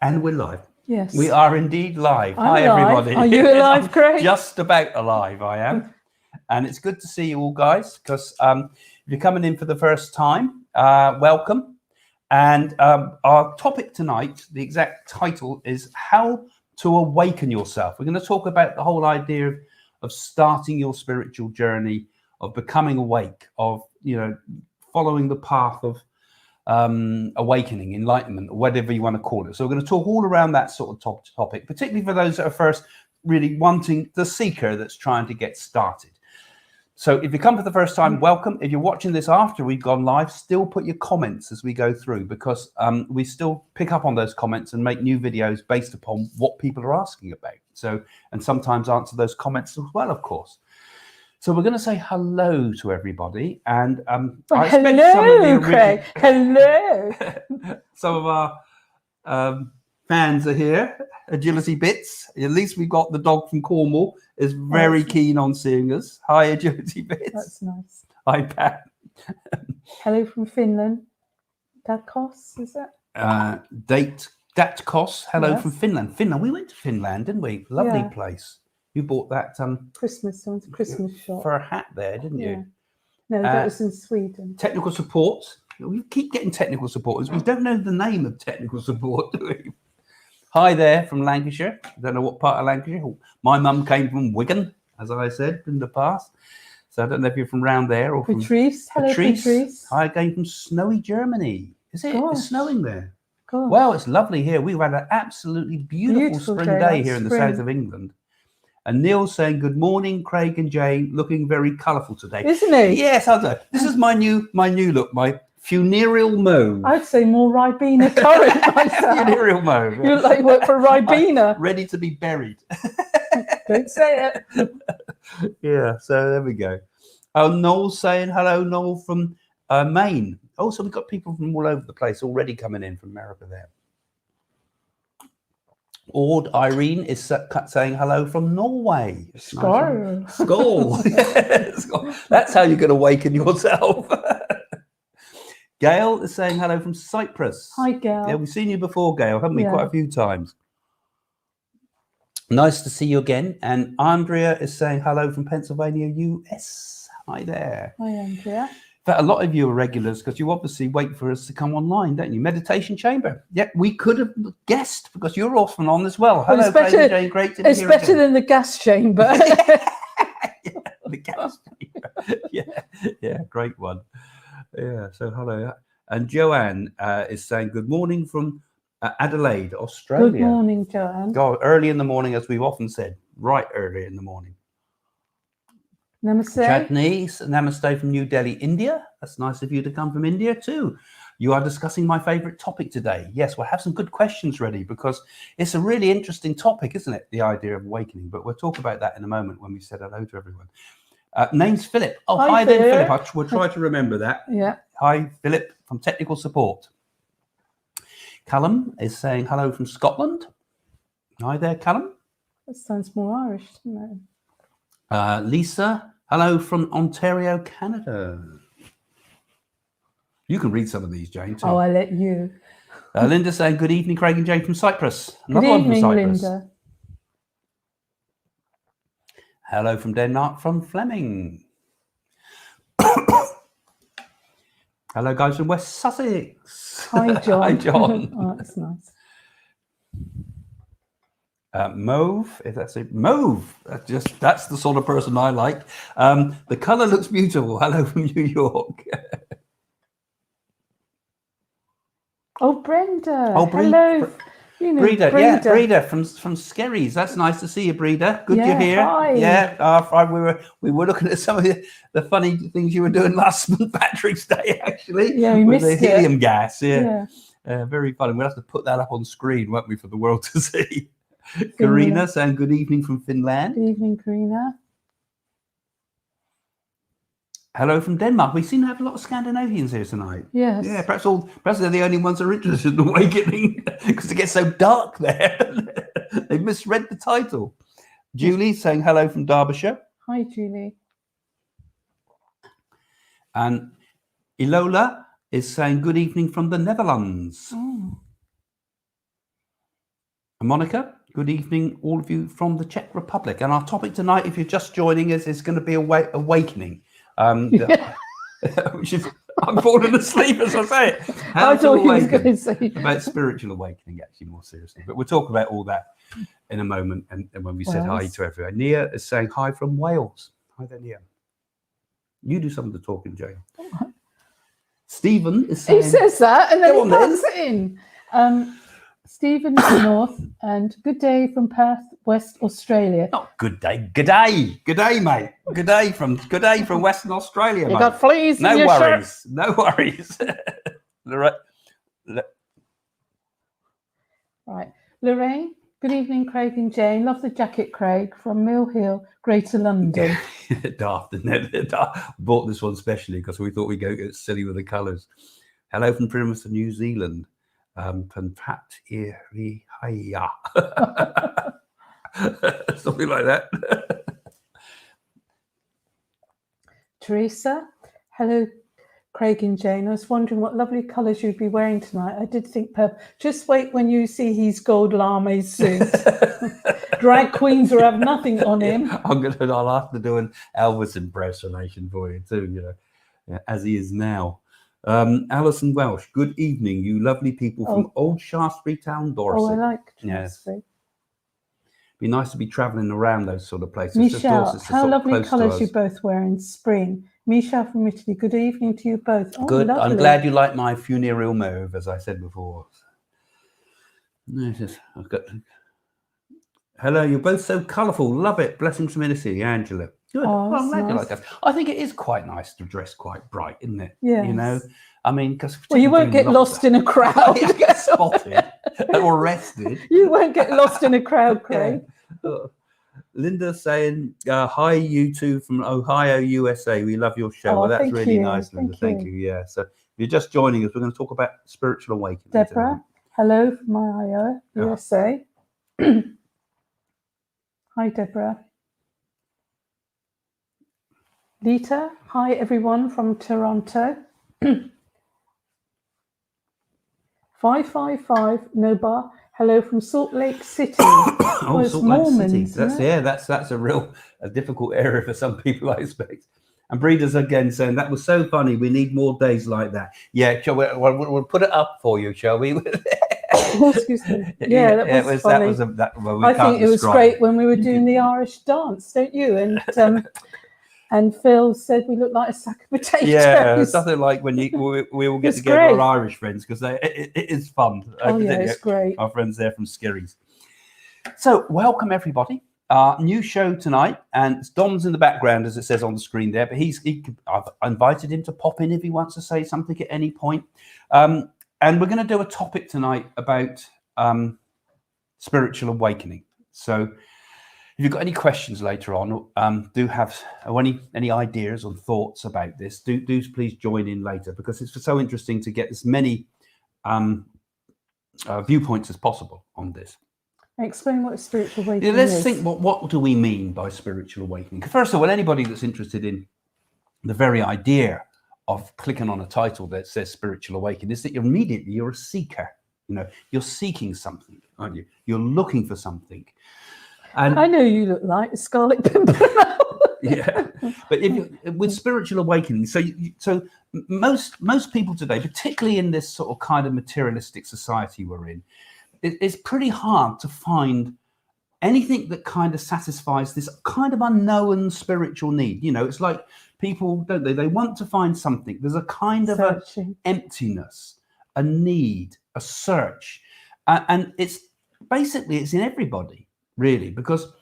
And we're live. Yes. We are indeed live. I'm Hi, live. everybody. Are you alive, Craig? Just about alive, I am. And it's good to see you all, guys, because if you're coming in for the first time, welcome. And our topic tonight, the exact title is How to Awaken Yourself. We're going to talk about the whole idea of starting your spiritual journey, of becoming awake, of, following the path of awakening, enlightenment, or whatever you want to call it. So we're going to talk all around that sort of topic, particularly for those that are first really wanting the seeker that's trying to get started. So if you come for the first time, welcome. If you're watching this after we've gone live, still put your comments as we go through, because we still pick up on those comments and make new videos based upon what people are asking about. So, and sometimes answer those comments as well, of course. So we're going to say hello to everybody, and I expect some of the Craig. Hello. some of our fans are here. Agility Bits. At least we've got the dog from Cornwall is very keen on seeing us. Hi, Agility Bits. That's nice. Hi, Pat. Hello from Finland. Datkos, is it? Datkos. Hello from Finland. Finland. We went to Finland, didn't we? Lovely place. You bought that Christmas shop for a hat there, didn't you? No, that was in Sweden. Technical support. We keep getting technical support. We don't know the name of technical support, do we? Hi there from Lancashire. I don't know what part of Lancashire. My mum came from Wigan, as I said in the past. So I don't know if you're from round there or from Patrice. Hello, Patrice. Hi again from snowy Germany. Is it? Gosh. It's snowing there. Gosh. Well, it's lovely here. We've had an absolutely beautiful spring day here in the south of England. And Neil's saying, good morning, Craig and Jane, looking very colourful today. Isn't he? Yes, I know. This is my new look, my funereal mauve. I'd say more Ribena current myself. Funereal mauve. You look like you work for Ribena. Ready to be buried. Don't say it. Yeah, so there we go. Oh, Noel's saying hello, Noel from Maine. Oh, so we've got people from all over the place already coming in from America there. Ord Irene is saying hello from Norway. Skål. Skål. Yeah, that's how you're going to awaken yourself. Gail is saying hello from Cyprus. Hi, Gail. Yeah, we've seen you before, Gail, haven't we? Quite a few times. Nice to see you again. And Andrea is saying hello from Pennsylvania, US. Hi there. Hi, Andrea. But a lot of you are regulars because you obviously wait for us to come online, don't you? Meditation Chamber. Yeah, we could have guessed because you're often on as well. Hello, Jane. Great to be here. It's better than the gas chamber. Yeah, the gas chamber. Yeah, great one. Yeah, so hello. And Joanne is saying good morning from Adelaide, Australia. Good morning, Joanne. God, early in the morning, as we've often said, right early in the morning. Namaste. Chatney, namaste from New Delhi, India. That's nice of you to come from India too. You are discussing my favorite topic today. Yes, we'll have some good questions ready because it's a really interesting topic, isn't it? The idea of awakening, but we'll talk about that in a moment when we said hello to everyone. Name's Philip. Oh, hi then, Philip. We'll try to remember that. Yeah. Hi, Philip from Technical Support. Callum is saying hello from Scotland. Hi there, Callum. That sounds more Irish, doesn't it? Lisa, hello from Ontario, Canada. You can read some of these, Jane, too. Oh, I'll let you. Linda saying, good evening, Craig and Jane from Cyprus. Good evening, Linda. Hello from Denmark, from Fleming. Hello, guys from West Sussex. Hi, John. Hi, John. Oh, that's nice. Mauve, if that's it. Mauve. That's the sort of person I like. The colour looks beautiful. Hello from New York. Oh, Brenda. Oh, hello. Breda, yeah, Breda from Skerries. That's nice to see you, Breda. Good you're here. Hi. Yeah, we were looking at some of the funny things you were doing last St. Patrick's Day, actually. Yeah, we with missed the helium gas. Yeah. Very funny. We'll have to put that up on screen, won't we, for the world to see. Karina saying good evening from Finland. Good evening, Karina. Hello from Denmark. We seem to have a lot of Scandinavians here tonight. Yes. Yeah, perhaps they're the only ones that are interested in awakening because it gets so dark there. They misread the title. Julie saying hello from Derbyshire. Hi, Julie. And Ilola is saying good evening from the Netherlands. Oh. Monica, good evening, all of you from the Czech Republic. And our topic tonight, if you're just joining us, is going to be Awakening. Which is, I'm falling asleep as I say it. How I to thought he was awaken. going to say About spiritual awakening, actually, more seriously. But we'll talk about all that in a moment. And when we said hi to everyone, Nia is saying hi from Wales. Hi there, Nia. You do some of the talking, Jane. Stephen is saying. He says that, and then he puts it in. Stephen North, and good day from Perth, West Australia. Not good day. Good day, mate. Good day from Western Australia. You mate. got fleas in your worries. shirt. No worries. Right, Lorraine. Good evening, Craig and Jane. Love the jacket, Craig, from Mill Hill, Greater London. Daft, isn't it? Bought this one specially because we thought we'd go get silly with the colours. Hello from Plymouth, New Zealand. Something like that. Teresa, hello, Craig and Jane. I was wondering what lovely colours you'd be wearing tonight. I did think purple. Just wait when you see his gold lame suit. Drag queens will have nothing on him. I'll have to do an Elvis impersonation for you too, as he is now. Alison Welsh, good evening, you lovely people from Old Shaftesbury Town, Dorset. Oh, I like Shaftesbury. Yes. Be nice to be travelling around those sort of places. Michelle, how lovely colours you both wear in spring. Michelle from Italy, good evening to you both. Oh, good. Lovely. I'm glad you like my funereal mauve, as I said before. Hello, you're both so colourful. Love it. Blessings from Italy, Angela. Good. Oh, I'm glad nice. you like that. I think it is quite nice to dress quite bright, isn't it? Yes. I mean, because you won't get lost in a crowd. You get spotted or arrested. You won't get lost in a crowd, Craig. Yeah. Linda saying, hi, you two from Ohio, USA. We love your show. Well, that's really nice, Linda. Thank you. Yeah. So if you're just joining us, we're going to talk about spiritual awakening. Deborah, hello from Ohio, USA. Hi, Deborah. Lita, hi, everyone from Toronto. 555 Nobar, hello from Salt Lake City. Salt Lake City. That's a difficult area for some people, I expect. And Breeders again saying that was so funny. We need more days like that. Yeah, we'll put it up for you, shall we? Excuse me. Yeah, that was funny. I think it was great when we were doing the Irish dance, don't you? And Phil said we look like a sack of potatoes. Yeah, something like when we all get together, our Irish friends, because it is fun. Oh, yeah, it's great. Our friends there from Skirries. So, welcome everybody. New show tonight, and Dom's in the background, as it says on the screen there. But I've invited him to pop in if he wants to say something at any point. And we're going to do a topic tonight about spiritual awakening. So, if you've got any questions later on, or any ideas or thoughts about this, do please join in later, because it's so interesting to get as many viewpoints as possible on this. Explain what spiritual awakening is. Let's think, what do we mean by spiritual awakening? First of all, anybody that's interested in the very idea of clicking on a title that says spiritual awakening is that you're a seeker. You're seeking something, aren't you? You're looking for something. And I know you look like a Scarlet Pimpernel. Yeah, but with spiritual awakening, so most people today, particularly in this sort of kind of materialistic society we're in, it's pretty hard to find anything that kind of satisfies this kind of unknown spiritual need. It's like people, don't they? They want to find something. There's a kind of an emptiness, a need, a search, and it's in everybody. Really, because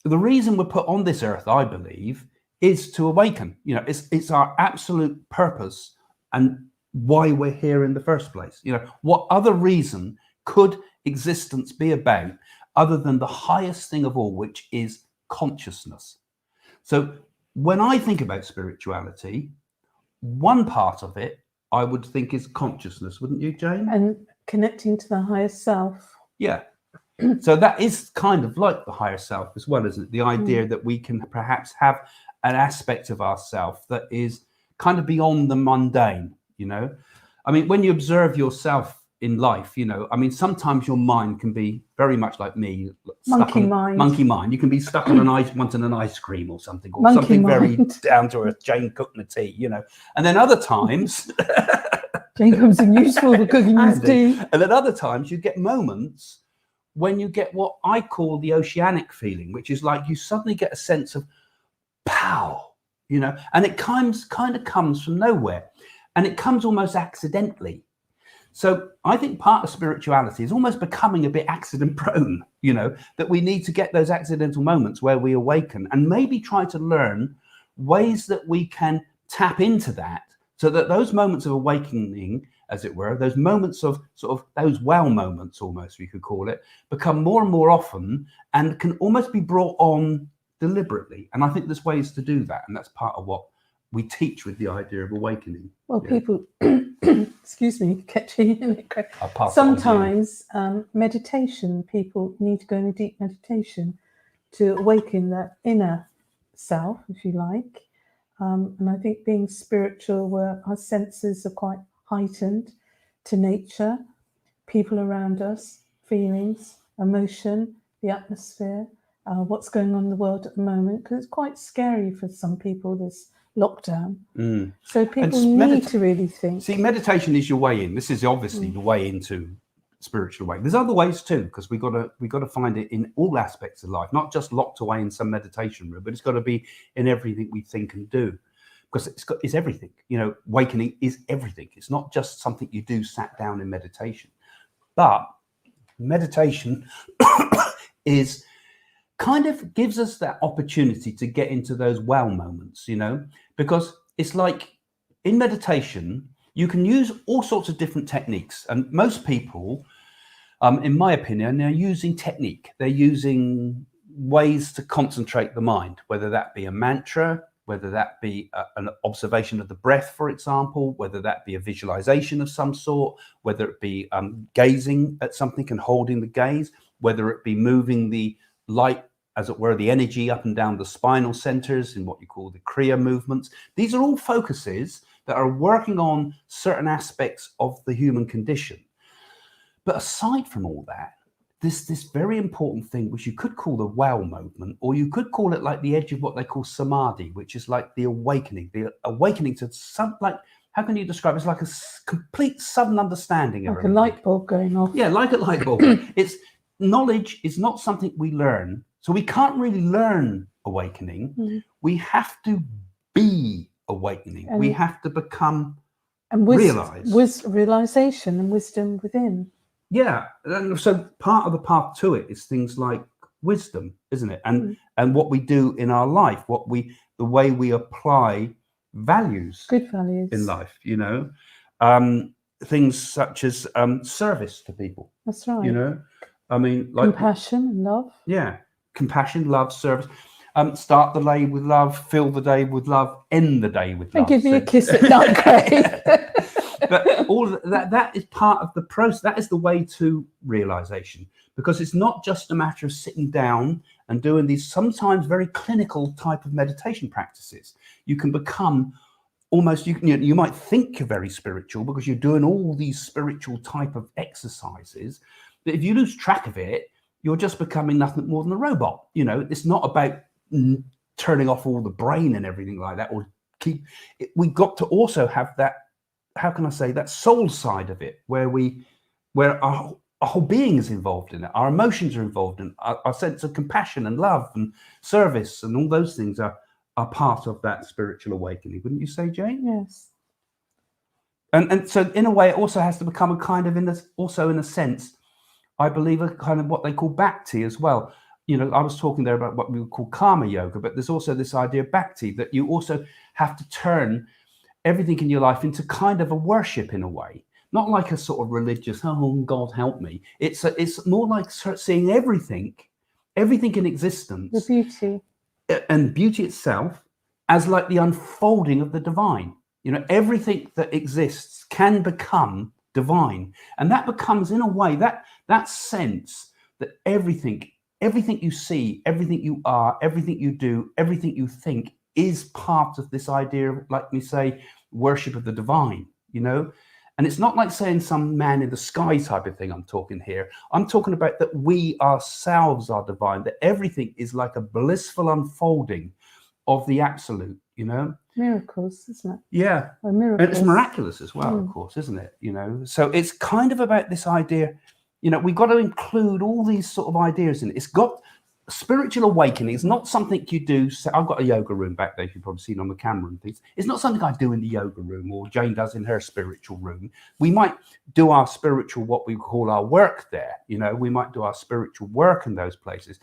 the reason we're put on this earth, I believe, is to awaken. It's our absolute purpose and why we're here in the first place. What other reason could existence be about other than the highest thing of all, which is consciousness? So when I think about spirituality, one part of it I would think is consciousness, wouldn't you, Jane? And connecting to the higher self. Yeah. So that is kind of like the higher self as well, isn't it? The idea that we can perhaps have an aspect of ourself that is kind of beyond the mundane, I mean, when you observe yourself in life, you know, I mean, sometimes your mind can be very much like me, Monkey mind. monkey mind. You can be stuck on wanting an ice cream or something, or Monkey something very mind. down to earth, Jane cooking the tea, you know. And then other times, Jane comes in useful for cooking his Andy, tea. and then other times you get moments when you get what I call the oceanic feeling, which is like you suddenly get a sense of pow, you know, and it kind of comes from nowhere, and it comes almost accidentally. So I think part of spirituality is almost becoming a bit accident prone, you know, that we need to get those accidental moments where we awaken and maybe try to learn ways that we can tap into that, so that those moments of awakening, as it were, those moments of sort of those wow moments, almost we could call it, become more and more often and can almost be brought on deliberately. And I think there's ways to do that. And that's part of what we teach with the idea of awakening. Well, Yeah. people, excuse me, catching in it. I'll pass it on to you. Sometimes meditation, people need to go in a deep meditation to awaken that inner self, if you like. And I think being spiritual, where our senses are quite heightened to nature, people around us, feelings, emotion, the atmosphere, what's going on in the world at the moment, because it's quite scary for some people, this lockdown. So people need to really think. See, meditation is your way in. This is obviously the way into spiritual way. There's other ways too, because we got to find it in all aspects of life, not just locked away in some meditation room, but it's got to be in everything we think and do, because it's everything. You know, awakening is everything. It's not just something you do sat down in meditation, but meditation is kind of gives us that opportunity to get into those wow moments, you know, because it's like in meditation, you can use all sorts of different techniques. And most people, in my opinion, they're using technique. They're using ways to concentrate the mind, whether that be a mantra, whether that be an observation of the breath, for example, whether that be a visualization of some sort, whether it be gazing at something and holding the gaze, whether it be moving the light, as it were, the energy up and down the spinal centers in what you call the Kriya movements. These are all focuses that are working on certain aspects of the human condition. But aside from all that, this very important thing, which you could call the wow movement, or you could call it like the edge of what they call samadhi, which is like the awakening to some, like, how can you describe it? It's like a complete sudden understanding of like a light bulb going off. Yeah, like a light bulb. It's knowledge is not something we learn. So we can't really learn awakening. We have to be awakening. We have to become realization and wisdom within. Yeah. And so part of the path to it is things like wisdom, isn't it? And what we do in our life, the way we apply values, good values in life, you know, things such as service to people. That's right. You know, I mean, like compassion and love. Yeah. Compassion, love, service. Start the day with love, fill the day with love, end the day with love. And give me a kiss at night, Craig. But all of that is part of the process. That is the way to realization, because it's not just a matter of sitting down and doing these sometimes very clinical type of meditation practices. You can become almost, you might think you're very spiritual because you're doing all these spiritual type of exercises. But if you lose track of it, you're just becoming nothing more than a robot. You know, it's not about turning off all the brain and everything like that, or we've got to also have that, how can I say, that soul side of it, where our whole being is involved in it. Our emotions are involved in it. Our sense of compassion and love and service and all those things are part of that spiritual awakening. Wouldn't you say, Jane? Yes. And so in a way, it also has to become a kind of, in a sense, I believe, a kind of what they call bhakti as well. You know, I was talking there about what we would call karma yoga, but there's also this idea of bhakti, that you also have to turn everything in your life into kind of a worship in a way, not like a sort of religious, oh, God help me. It's more like seeing everything in existence, the beauty and beauty itself, as like the unfolding of the divine. You know, everything that exists can become divine, and that becomes, in a way, that sense that everything you see, everything you are, everything you do, everything you think is part of this idea of, like we say, worship of the divine, you know. And it's not like saying some man in the sky type of thing I'm talking here. I'm talking about that we ourselves are divine, that everything is like a blissful unfolding of the absolute, you know? Miracles, isn't it? Yeah. Or And miracles. it's miraculous as well, of course, isn't it? You know, so it's kind of about this idea, you know, we've got to include all these sort of ideas in it. It's got spiritual awakening. It's not something you do. So I've got a yoga room back there, if you've probably seen on the camera and things. It's not something I do in the yoga room or Jane does in her spiritual room. We might do our spiritual, what we call our work there. You know, we might do our spiritual work in those places.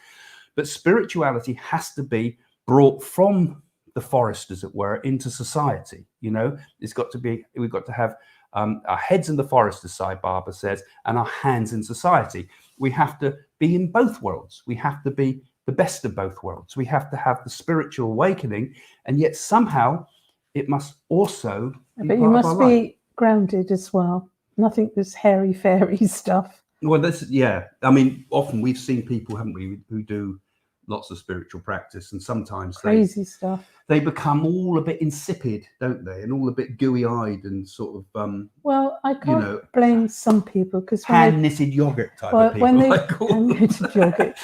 But spirituality has to be brought from the forest, as it were, into society. You know, it's got to be, we've got to have our heads in the forest, as Sai Baba says, and our hands in society. We have to be in both worlds. We have to be the best of both worlds. We have to have the spiritual awakening, and yet somehow it must also be But part you of must our be life. grounded as well. Nothing this hairy fairy stuff. Well, this, yeah. I mean, often we've seen people, haven't we, who do lots of spiritual practice, and sometimes Crazy stuff. they become all a bit insipid, don't they, and all a bit gooey-eyed and sort of Well, I can't blame some people because hand-knitted yogurt type of people. when they I call them. hand-knitted yogurt.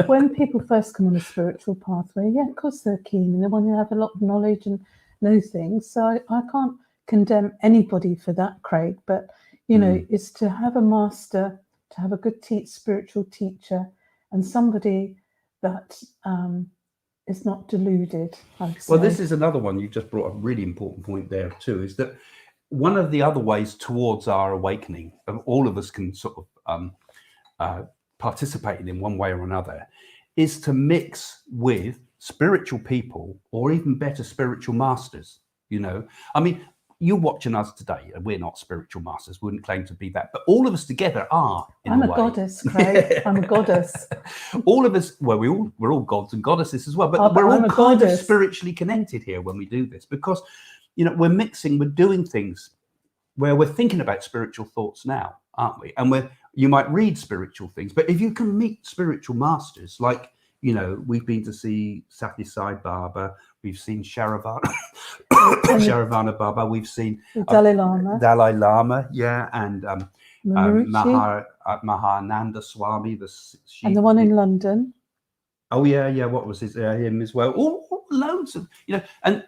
When people first come on a spiritual pathway, yeah, of course they're keen and they want to have a lot of knowledge and know things. So I can't condemn anybody for that, Craig. But you know, it's to have a master, to have a good spiritual teacher, and somebody that is not deluded. Well, this is another one. You just brought a really important point there too, is that one of the other ways towards our awakening, all of us can sort of participate in one way or another, is to mix with spiritual people, or even better, spiritual masters. You know, I mean, you're watching us today, and we're not spiritual masters, wouldn't claim to be that, but all of us together are. I'm a goddess, Craig. I'm a goddess. All of us, well, we're all gods and goddesses as well, but we're all kind of spiritually connected here when we do this, because, you know, we're doing things where we're thinking about spiritual thoughts now, aren't we? And you might read spiritual things, but if you can meet spiritual masters, like, you know, we've been to see Sathya Sai Baba, we've seen Sharavana Baba, we've seen Dalai Lama, yeah, and Mahananda Swami, and the one in London. Oh yeah, what was him as well? All loads of, you know, and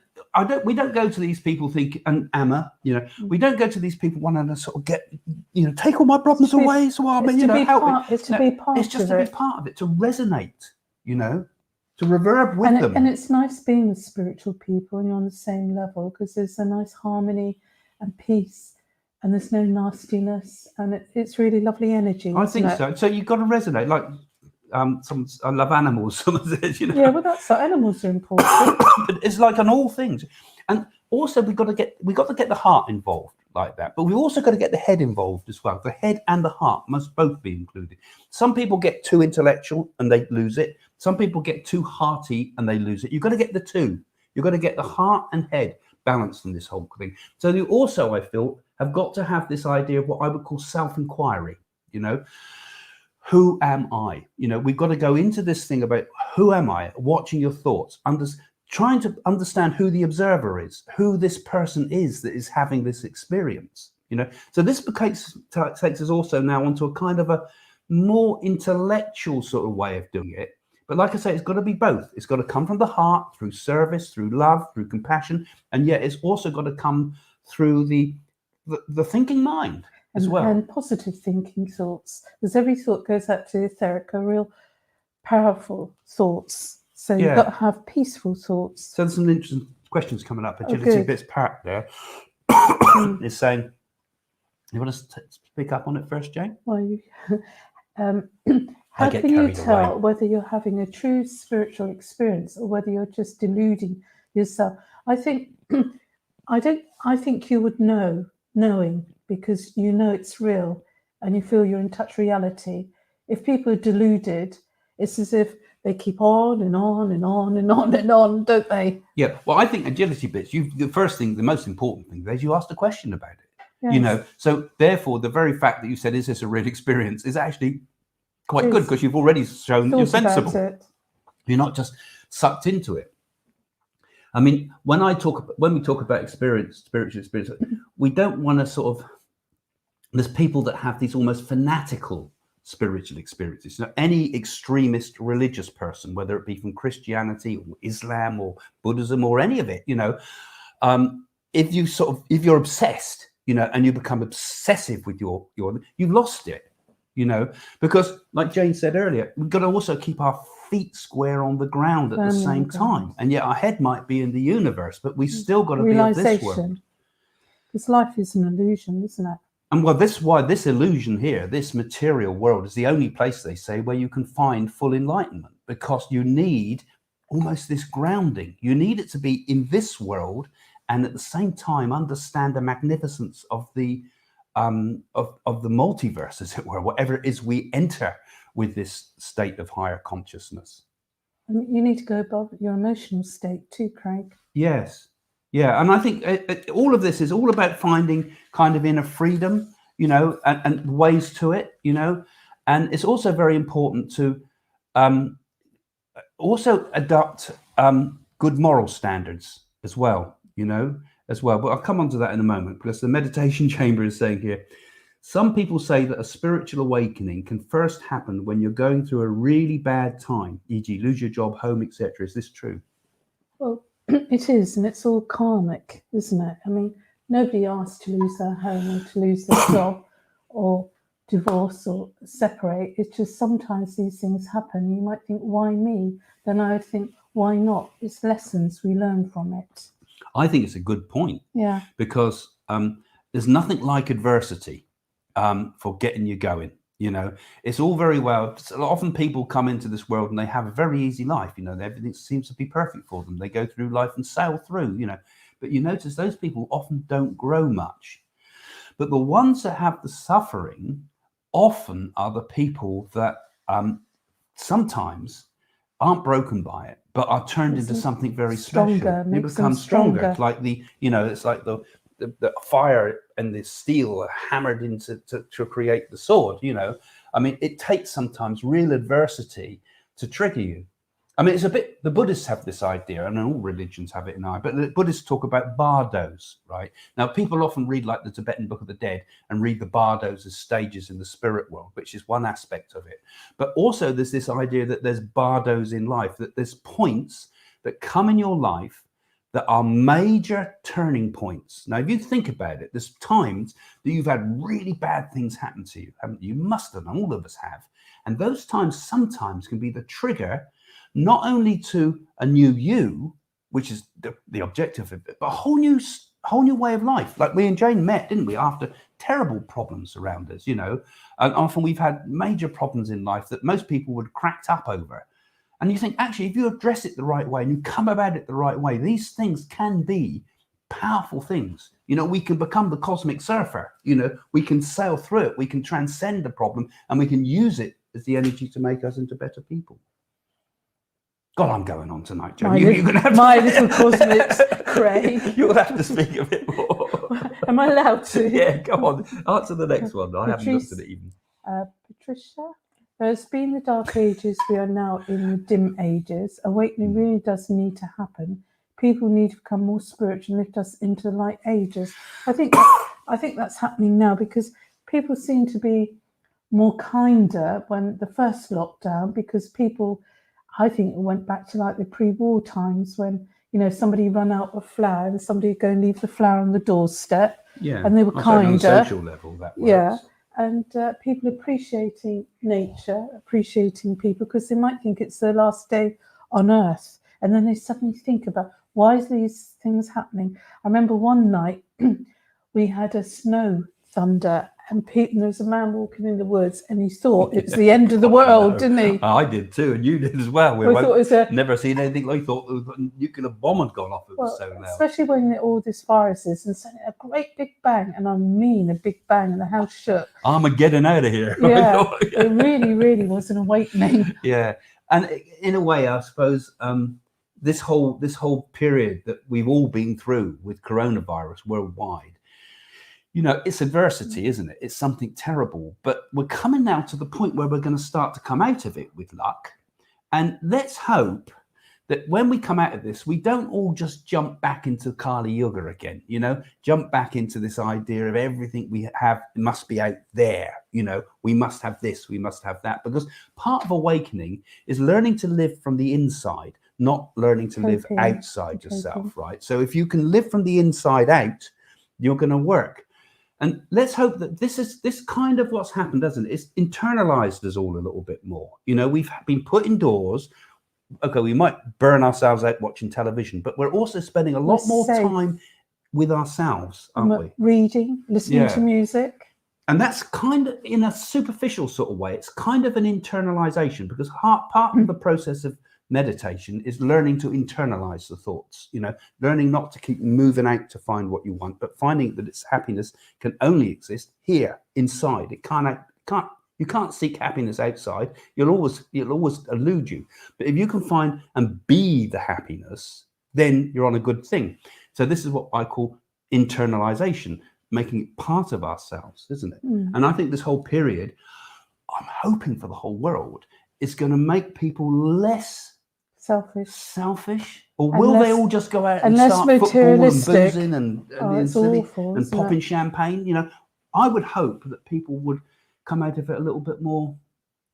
we don't go to these people and Amma, you know, we don't go to these people wanting to sort of get, you know, take all my problems away, Swami, you know, help me. It's to be part of it, to resonate, you know, to reverb with them. And it's nice being with spiritual people and you're on the same level, because there's a nice harmony and peace, and there's no nastiness, and it's really lovely energy. I think so. So you've got to resonate. Like I love animals. Someone says, you know. Yeah, well, that's so animals are important. But it's like on all things, and also we got to get the heart involved like that. But we've also got to get the head involved as well. The head and the heart must both be included. Some people get too intellectual and they lose it. Some people get too hearty and they lose it. You've got to get the two. You've got to get the heart and head balanced in this whole thing. So you also, I feel, have got to have this idea of what I would call self-inquiry. You know, who am I? You know, we've got to go into this thing about who am I? Watching your thoughts, trying to understand who the observer is, who this person is that is having this experience. You know, so this takes us also now onto a kind of a more intellectual sort of way of doing it. But like I say, it's got to be both. It's got to come from the heart, through service, through love, through compassion, and yet it's also got to come through the thinking mind as well. And positive thinking thoughts, because every thought goes out to the etheric, are real powerful thoughts. So you've got to have peaceful thoughts. So there's some interesting questions coming up. Agility Bits Parrot there is saying, you want to pick up on it first, Jane? Well, how can you tell whether you're having a true spiritual experience or whether you're just deluding yourself? I think you would knowing, because you know it's real and you feel you're in touch reality. If people are deluded, it's as if they keep on and on and on and on and on, don't they? Yeah. Well, I think Agility Bits, the most important thing is you asked a question about it. Yes. You know, so therefore the very fact that you said, is this a real experience, is actually quite good, because you've already shown you're sensible. You're not just sucked into it. I mean, when we talk about spiritual experience, we don't want to sort of. There's people that have these almost fanatical spiritual experiences. So any extremist religious person, whether it be from Christianity or Islam or Buddhism or any of it, if you're obsessed, and you become obsessive with your, you've lost it, because like Jane said earlier, we've got to also keep our feet square on the ground at the same time. And yet our head might be in the universe, but we still got to be of this world. Because life is an illusion, isn't it? And well, this is why this illusion here, this material world, is the only place, they say, where you can find full enlightenment, because you need almost this grounding. You need it to be in this world, and at the same time understand the magnificence of the multiverse, as it were, whatever it is we enter with this state of higher consciousness. And you need to go above your emotional state too, Craig. Yes. Yeah, and I think all of this is all about finding kind of inner freedom, and ways to it, and it's also very important to also adopt good moral standards as well, But I'll come on to that in a moment, because the meditation chamber is saying here, some people say that a spiritual awakening can first happen when you're going through a really bad time, e.g. lose your job, home, etc. Is this true? Well, it is, and it's all karmic, isn't it? I mean, nobody asked to lose their home or to lose their job or divorce or separate. It's just sometimes these things happen. You might think, why me? Then I would think, why not? It's lessons we learn from it. I think it's a good point. Yeah. Because there's nothing like adversity for getting you going. It's all very well. Often people come into this world and they have a very easy life. Everything seems to be perfect for them. They go through life and sail through, But you notice those people often don't grow much. But the ones that have the suffering often are the people that sometimes aren't broken by it, but are turned into something very special. They become stronger. It's like the fire and the steel are hammered into to create the sword. I mean, it takes sometimes real adversity to trigger you. I mean, it's a bit, the Buddhists have this idea, and all religions have it now, but the Buddhists talk about bardos, right? Now, people often read like the Tibetan Book of the Dead and read the bardos as stages in the spirit world, which is one aspect of it. But also there's this idea that there's bardos in life, that there's points that come in your life that are major turning points. Now, if you think about it, there's times that you've had really bad things happen to you, haven't you? You must have, and all of us have. And those times sometimes can be the trigger, not only to a new you, which is the objective of it, but a whole new way of life. Like we and Jane met, didn't we, after terrible problems around us, And often we've had major problems in life that most people would cracked up over. And you think, actually, if you address it the right way and you come about it the right way, these things can be powerful things. We can become the cosmic surfer. We can sail through it. We can transcend the problem, and we can use it as the energy to make us into better people. God, I'm going on tonight, Joe. My little cosmics, Craig. You'll have to speak a bit more. Am I allowed to? Yeah, come on. Answer the next one. I haven't looked at it even. Patricia, there's been the dark ages. We are now in the dim ages. Awakening really does need to happen. People need to become more spiritual and lift us into the light ages. I think that's happening now, because people seem to be more kinder when the first lockdown, because people, I think it went back to like the pre-war times when, somebody run out of flour and somebody would go and leave the flour on the doorstep. Yeah. And they were kinder. On a social level, that works. Yeah. And people appreciating nature, appreciating people, because they might think it's their last day on earth. And then they suddenly think about, why is these things happening? I remember one night we had a snow thunder, and there was a man walking in the woods, and he thought it was the end of the world, didn't he? I did too, and you did as well. Never seen anything like, thought a nuclear bomb had gone off. It was so loud. Especially when all this viruses, and suddenly a great big bang, and I mean a big bang, and the house shook. Armageddon out of here. Yeah, it really, really was an awakening. Yeah, and in a way, I suppose this whole period that we've all been through with coronavirus worldwide, it's adversity, isn't it? It's something terrible, but we're coming now to the point where we're going to start to come out of it with luck. And let's hope that when we come out of this, we don't all just jump back into Kali Yuga again, jump back into this idea of everything we have must be out there. We must have this, we must have that, because part of awakening is learning to live from the inside, not learning to live outside yourself, right? So if you can live from the inside out, you're going to work. And let's hope that this kind of what's happened, doesn't it? It's internalized us all a little bit more. We've been put indoors. Okay, we might burn ourselves out watching television, but we're also spending a lot more time with ourselves, aren't we? Reading, listening to music. And that's kind of, in a superficial sort of way, it's kind of an internalization, because part of the process of meditation is learning to internalize the thoughts, learning not to keep moving out to find what you want, but finding that its happiness can only exist here inside. You can't seek happiness outside. It'll always elude you. But if you can find and be the happiness, then you're on a good thing. So this is what I call internalization, making it part of ourselves, isn't it? And I think this whole period, I'm hoping for the whole world, is going to make people less selfish, or will they all just go out and start football and boozing and popping champagne? I would hope that people would come out of it a little bit more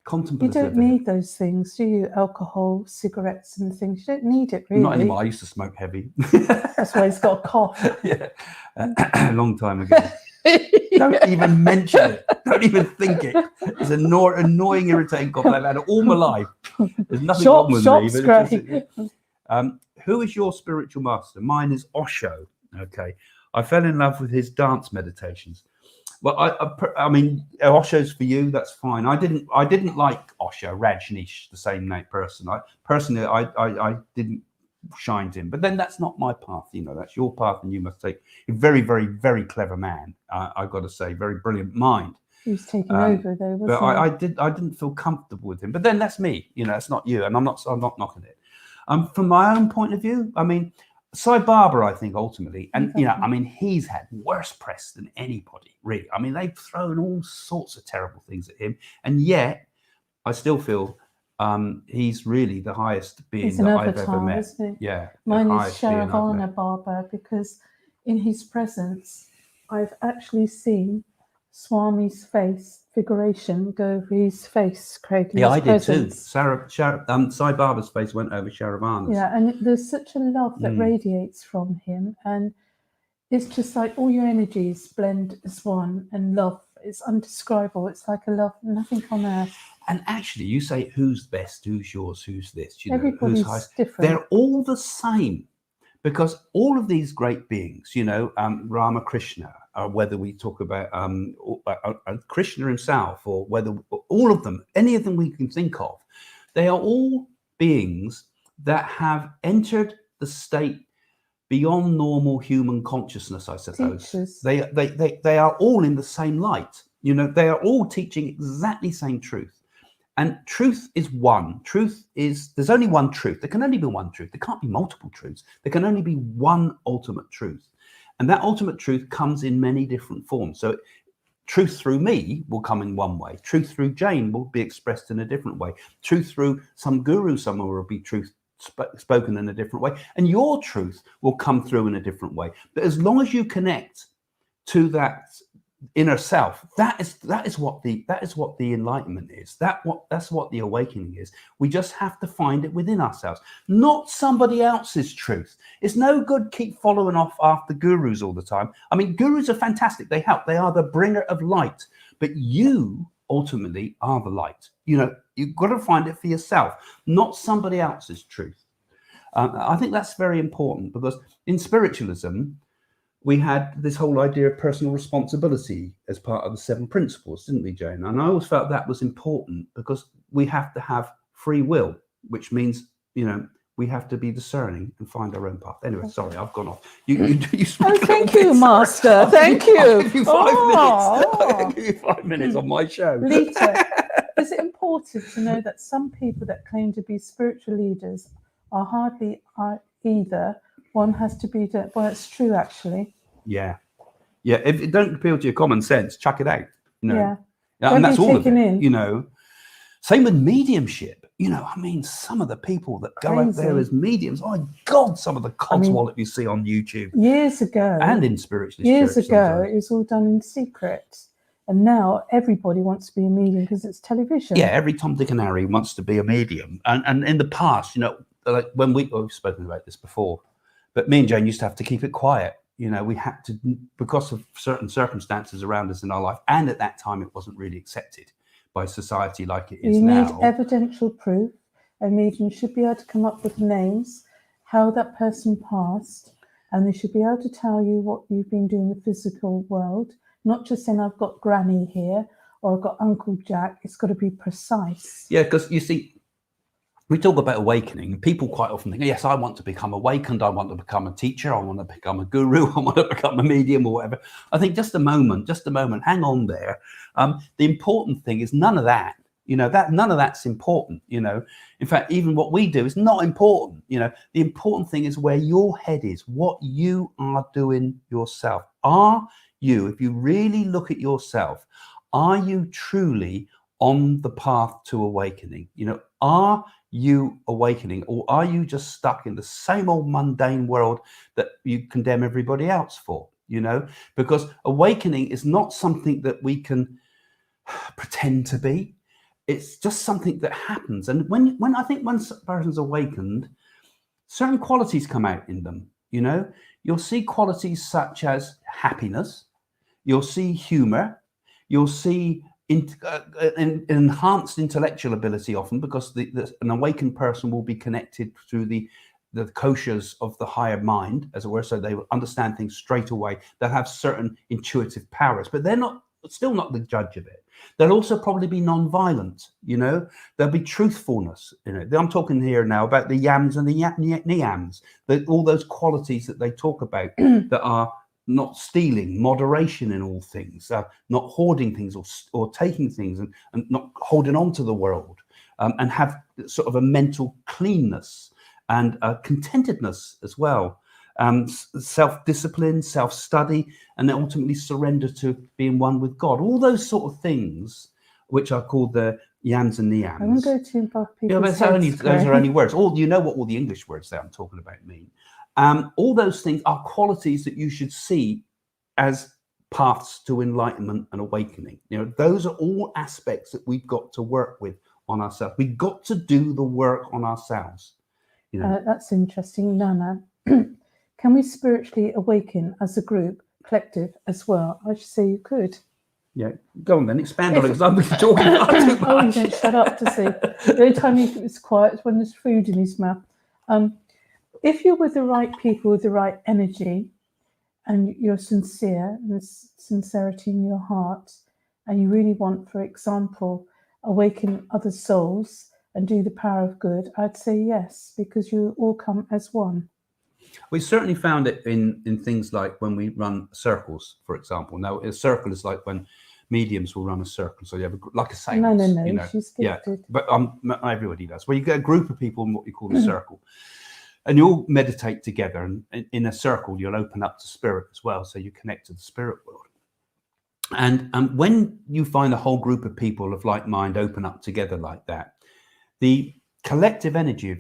contemplative. You don't need those things, do you? Alcohol, cigarettes and things. You don't need it, really. Not anymore. I used to smoke heavy. That's why he's got a cough. Yeah, a long time ago. Don't even mention it. Don't even think it. It's an annoying, irritating cough. I've had it all my life. There's nothing wrong with me. Who is your spiritual master? Mine is Osho. Okay, I fell in love with his dance meditations. Well, I mean, Osho's for you. That's fine. I didn't like Osho, Rajneesh, the same name person. I didn't shine to him. But then that's not my path. That's your path, and you must take. A very, very, very clever man. I've got to say, very brilliant mind. He was taking over though, wasn't he? But I didn't feel comfortable with him. But then that's me. It's not you, and I'm not knocking it. From my own point of view, I mean, Sai Baba, I think ultimately, and I mean, he's had worse press than anybody, really. I mean, they've thrown all sorts of terrible things at him, and yet I still feel he's really the highest being that I've ever met. Isn't he? Yeah, mine is Sharavana Baba, because in his presence, I've actually seen Swami's face figuration go over his face, Craig. Yeah, I did too. Sai Baba's face went over Sharavana's. Yeah, and there's such a love that radiates from him, and it's just like all your energies blend as one, and love is undescribable. It's like a love nothing on earth. And actually, you say who's best, who's yours, who's this? Everybody's different. They're all the same, because all of these great beings, Ramakrishna, whether we talk about Krishna himself, or whether all of them, any of them we can think of, they are all beings that have entered the state beyond normal human consciousness, I suppose. Teachers. They are all in the same light. They are all teaching exactly the same truth. And truth is one. There's only one truth. There can only be one truth. There can't be multiple truths. There can only be one ultimate truth. And that ultimate truth comes in many different forms. So truth through me will come in one way. Truth through Jane will be expressed in a different way. Truth through some guru somewhere will be truth spoken in a different way. And your truth will come through in a different way. But as long as you connect to that inner self, that is what the enlightenment is. That's what the awakening is. We just have to find it within ourselves, not somebody else's truth. It's no good keep following off after gurus all the time. I mean, gurus are fantastic. They help. They are the bringer of light. But you ultimately are the light. You've got to find it for yourself, not somebody else's truth. I think that's very important, because in spiritualism, we had this whole idea of personal responsibility as part of the 7 principles, didn't we, Jane? And I always felt that was important, because we have to have free will, which means, we have to be discerning and find our own path. Anyway, sorry, I've gone off. You thank you, Master. Thank you. I'll give you 5 minutes. I'll give you 5 minutes on my show. Lita, is it important to know that some people that claim to be spiritual leaders are hardly either? One has to be that. Well, it's true, actually. Yeah. If it don't appeal to your common sense, chuck it out. Yeah. And that's all of it. Same with mediumship. I mean, some of the people that go out there Crazy. as mediums, oh my God, some of the codswallop you see on YouTube Years ago, and in spiritualist years church ago, sometimes. it was all done in secret, and now everybody wants to be a medium because it's television. Yeah, every Tom, Dick, and Harry wants to be a medium. And in the past, like when we've spoken about this before, but me and Jane used to have to keep it quiet. We had to, because of certain circumstances around us in our life, and at that time it wasn't really accepted by society like it is You now. need evidential proof. A medium should be able to come up with names, how that person passed, and they should be able to tell you what you've been doing in the physical world, not just saying I've got Granny here or I've got Uncle Jack. It's got to be precise. Yeah, because you see, we talk about awakening, and people quite often think, yes, I want to become awakened, I want to become a teacher, I want to become a guru, I want to become a medium or whatever. I think just a moment, hang on there. The important thing is none of that. None of that's important. In fact, even what we do is not important. The important thing is where your head is, what you are doing yourself. Are you, if you really look at yourself, are you truly on the path to awakening? Are you awakening, or are you just stuck in the same old mundane world that you condemn everybody else for? Because awakening is not something that we can pretend to be. It's just something that happens. And when I think when a person's awakened, certain qualities come out in them. You'll see qualities such as happiness, you'll see humor, you'll see enhanced intellectual ability often, because an awakened person will be connected through the koshas of the higher mind, as it were, so they will understand things straight away. They'll have certain intuitive powers, but they're still not the judge of it. They'll also probably be non-violent. There'll be truthfulness. I'm talking here now about the yams and the niams, all those qualities that they talk about that are not stealing, moderation in all things, not hoarding things or taking things, and not holding on to the world, and have sort of a mental cleanness and contentedness as well. Self-discipline, self-study, and then ultimately surrender to being one with God. All those sort of things, which are called the yams and niams. I won't go too above people's those are only words. What the English words that I'm talking about mean. All those things are qualities that you should see as paths to enlightenment and awakening. Those are all aspects that we've got to work with on ourselves. We've got to do the work on ourselves. That's interesting, Nana. Can we spiritually awaken as a group, collective as well? I should say you could. Yeah, go on then, expand on it, because I'm talking about too much. Oh, you don't shut up to see. The only time it's quiet is when there's food in his mouth. If you're with the right people, with the right energy, and you're sincere, and there's sincerity in your heart, and you really want, for example, awaken other souls and do the power of good, I'd say yes, because you all come as one. We certainly found it in things like when we run circles, for example. Now, a circle is like when mediums will run a circle. So you have like a seance. No, she's gifted. Yeah, but not everybody does. Well, you get a group of people in what you call a circle. And you all meditate together, and in a circle, you'll open up to spirit as well. So you connect to the spirit world. And when you find a whole group of people of like mind open up together like that, the collective energy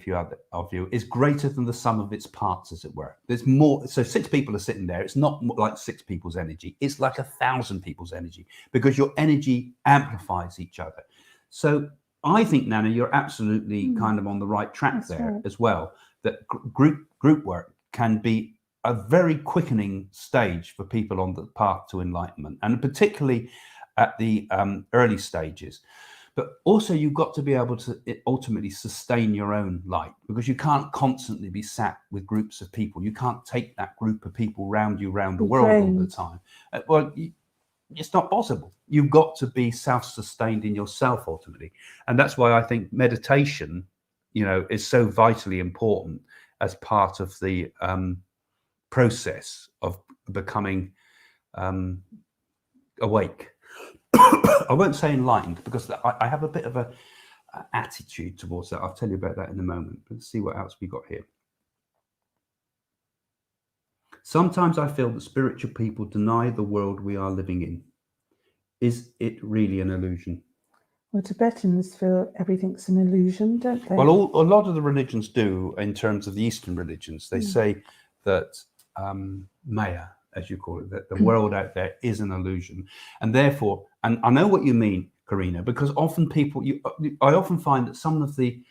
of you is greater than the sum of its parts, as it were. There's more. So 6 people are sitting there. It's not like 6 people's energy. It's like 1,000 people's energy, because your energy amplifies each other. So I think, Nana, you're absolutely kind of on the right track there as well. That group work can be a very quickening stage for people on the path to enlightenment, and particularly at the early stages. But also, you've got to be able to ultimately sustain your own light, because you can't constantly be sat with groups of people. You can't take that group of people around the world all the time. It's not possible. You've got to be self-sustained in yourself ultimately. And that's why I think meditation, is so vitally important as part of the process of becoming awake. I won't say enlightened, because I have a bit of a attitude towards that. I'll tell you about that in a moment. Let's see what else we got here. Sometimes I feel that spiritual people deny the world we are living in. Is it really an illusion? Well, Tibetans feel everything's an illusion, don't they? Well, a lot of the religions do, in terms of the Eastern religions. They say that Maya, as you call it, that the world out there is an illusion, and therefore, and I know what you mean, Karina, because often people, I often find that some of the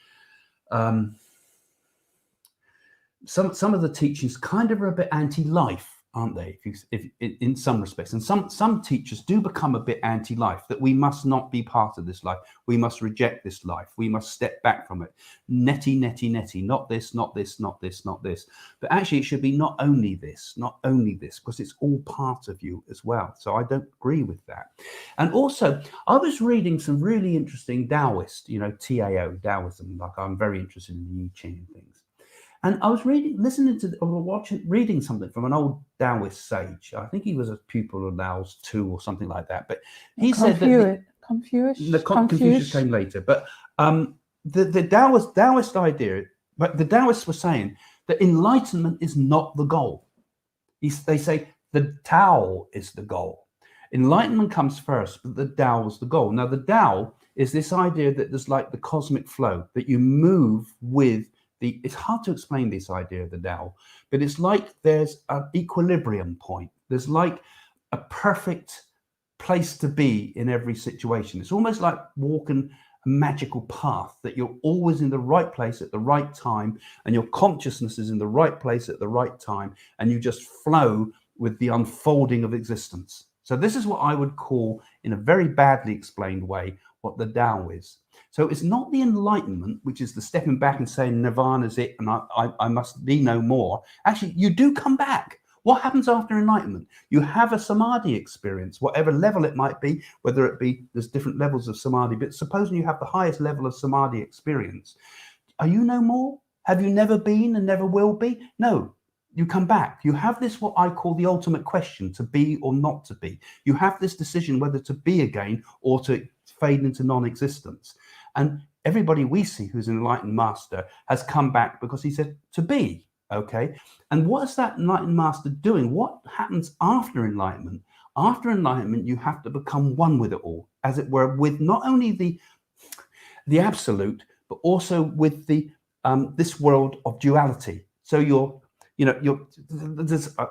some of the teachings kind of are a bit anti-life, aren't they? If in some respects, and some teachers do become a bit anti-life, that we must not be part of this life, we must reject this life, we must step back from it. Netty, not this, not this, not this, not this. But actually, it should be not only this, because it's all part of you as well. So I don't agree with that. And also, I was reading some really interesting Taoist, Tao, Taoism. Like, I'm very interested in the I Ching and things. And I was reading something from an old Taoist sage. I think he was a pupil of Lao's too, or something like that. But he said that Confucius came later. But the Taoist idea, but the Taoists were saying that enlightenment is not the goal. They say the Tao is the goal. Enlightenment comes first, but the Tao is the goal. Now, the Tao is this idea that there's like the cosmic flow, that you move with. It's hard to explain this idea of the Tao, but it's like there's an equilibrium point. There's like a perfect place to be in every situation. It's almost like walking a magical path, that you're always in the right place at the right time, and your consciousness is in the right place at the right time, and you just flow with the unfolding of existence. So this is what I would call, in a very badly explained way, what the Tao is. So it's not the enlightenment, which is the stepping back and saying nirvana's it and I must be no more. Actually, you do come back. What happens after enlightenment? You have a samadhi experience, whatever level it might be, whether it be, there's different levels of samadhi, but supposing you have the highest level of samadhi experience, are you no more? Have you never been and never will be? No. You come back. You have this, what I call the ultimate question, to be or not to be. You have this decision whether to be again or to fade into non-existence. And everybody we see who's an enlightened master has come back because he said to be, okay? And what is that enlightened master doing? What happens after enlightenment? After enlightenment, you have to become one with it all, as it were, with not only the absolute, but also with the this world of duality. So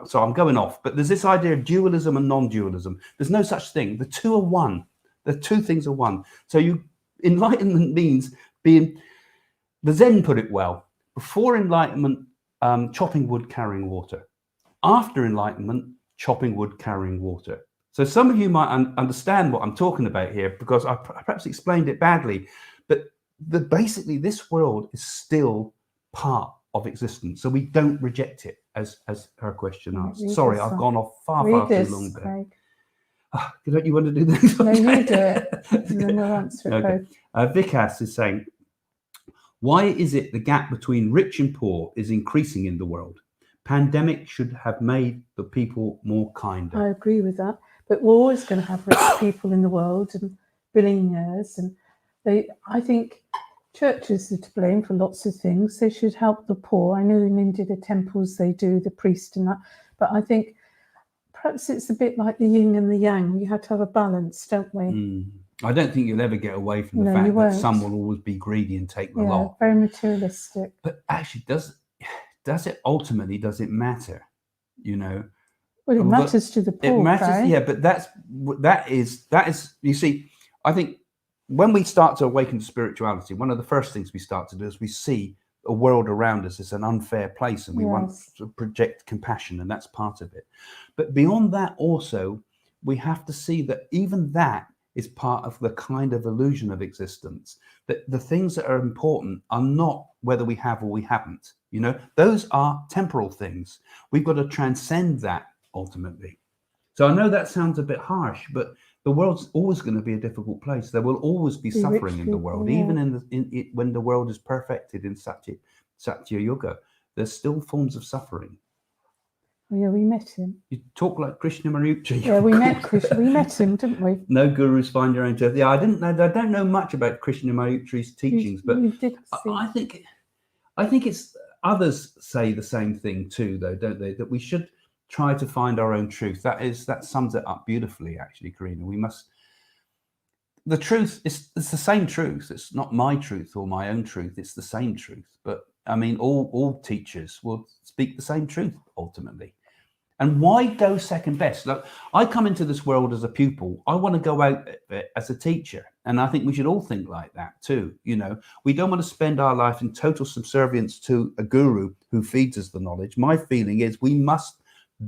so I'm going off, but there's this idea of dualism and non-dualism. There's no such thing. The two are one. The two things are one. So enlightenment means being, the Zen put it well, before enlightenment, chopping wood, carrying water. After enlightenment, chopping wood, carrying water. So some of you might understand what I'm talking about here, because I perhaps explained it badly, but basically this world is still part of existence, so we don't reject it, as her question asked. Sorry, I've gone off far too long there. Don't you want to do this? No, you do it, and then we'll answer it both. Vikas is saying, why is it the gap between rich and poor is increasing in the world? Pandemic should have made the people more kinder. I agree with that, but we're always going to have rich people in the world and billionaires, and I think churches are to blame for lots of things. They should help the poor. I know in India, the temples, they do, the priest and that, but I think perhaps it's a bit like the yin and the yang. We have to have a balance, don't we? I don't think you'll ever get away from the fact that some will always be greedy and take the lot. Very materialistic. But actually, does it ultimately, does it matter? Well, it matters to the poor. It matters, yeah, but that is, you see, I think when we start to awaken to spirituality, one of the first things we start to do is we see a world around us is an unfair place, and we want to project compassion, and that's part of it. But beyond that also, we have to see that even that is part of the kind of illusion of existence, that the things that are important are not whether we have or we haven't. Those are temporal things. We've got to transcend that ultimately. So I know that sounds a bit harsh, but the world's always going to be a difficult place. There will always be suffering in the world, even when the world is perfected in Satya Yoga. There's still forms of suffering. Oh, yeah, we met him. You talk like Krishnamurti. Yeah, we met him, didn't we? No gurus, find your own truth. Yeah, I don't know much about Krishnamurti's teachings, but I think it's others say the same thing too, though, don't they? That we should try to find our own truth. That sums it up beautifully, actually, Karina. the truth is, it's the same truth. It's not my truth or my own truth. It's the same truth. But I mean, all teachers will speak the same truth ultimately. And why go second best? Look, I come into this world as a pupil. I want to go out as a teacher. And I think we should all think like that too. You know, we don't want to spend our life in total subservience to a guru who feeds us the knowledge. My feeling is we must